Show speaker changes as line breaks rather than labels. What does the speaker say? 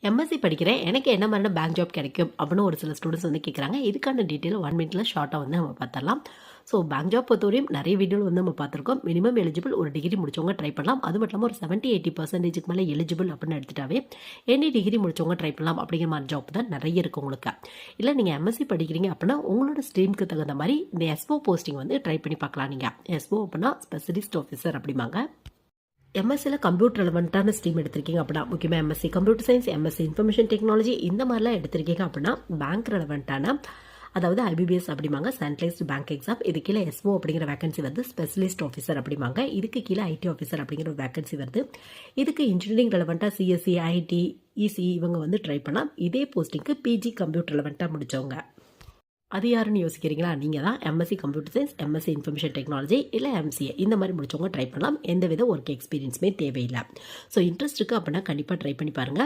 MSc படிக்கிறேன், எனக்கு என்ன மாதிரியான பேங்க் ஜாப் கிடைக்கும் அப்படின்னு ஒரு சில ஸ்டூடெண்ட்ஸ் வந்து கேட்குறாங்க. இதுக்கான டீட்டெயில் 1 மினிட்ல ஷார்ட்டாக வந்து நம்ம பார்த்துடலாம். ஸோ பேங்க் ஜாப் பொறுத்தவரையும் நிறைய வீடியோ வந்து நம்ம பார்த்துருக்கோம். மினிமம் எலிஜிபிள் ஒரு டிகிரி முடிச்சவங்க ட்ரை பண்ணலாம். அது மட்டும் இல்லாமல் ஒரு 70-80% மேலே எலிஜிபிள் அப்படின்னு எடுத்துட்டாவே எனி டிகிரி முடிச்சவங்க ட்ரை பண்ணலாம் அப்படிங்கிற மாதிரி ஜாப் தான் நிறைய இருக்குது உங்களுக்கு. இல்லை நீங்கள் எம்எஸ்சி படிக்கிறீங்க அப்படின்னா உங்களோட ஸ்ட்ரீமுக்கு தகுந்த மாதிரி இந்த எஸ்ஓ போஸ்டிங் வந்து ட்ரை பண்ணி பார்க்கலாம். நீங்கள் எஸ்ஓ அப்படின்னா ஸ்பெஷலிஸ்ட் ஆஃபீஸர் அப்படிம்பாங்க. எம்எஸ்சியில் கம்ப்யூட்டர் ரெலவெண்ட்டான ஸ்ட்ரீம் எடுத்திருக்கீங்க அப்படின்னா, முக்கியமாக MSc computer science, MSc information technology இந்த மாதிரிலாம் எடுத்திருக்கீங்க அப்படின்னா பேங்க் ரெலவெண்ட்டான, அதாவது ஐபிபிஎஸ் அப்படிம்பாங்க, சென்ட்ரலைஸ்டு பேங்க் எக்ஸாம். இது கீழே எஸ்ஓ அப்படிங்கிற வேகன்சி வருது. ஸ்பெஷலிஸ்ட் ஆஃபீஸர் அப்படிம்பாங்க. இதுக்கு கீழே ஐடி ஆஃபீஸர் அப்படிங்கிற ஒரு வேகன்சி வருது. இதுக்கு இன்ஜினியரிங் ரெலவெண்ட்டாக சிஎஸ்சி, ஐடி, இசி இவங்க வந்து ட்ரை பண்ணலாம். இதே போஸ்டிங்க்கு பிஜி கம்ப்யூட்டர் ரெலவெண்ட்டாக முடிச்சவங்க. அது யாருன்னு யோசிக்கிறீங்களா? நீங்கள் தான் MSc computer science, MSc information technology இல்லை எம்சிஏ இந்த மாதிரி முடிச்சவங்க ட்ரை பண்ணலாம். எந்தவித ஒர்க் எக்ஸ்பீரியன்ஸுமே தேவையில்லை. ஸோ இன்ட்ரெஸ்ட் இருக்குது அப்படின்னா கண்டிப்பாக ட்ரை பண்ணி பாருங்கள்.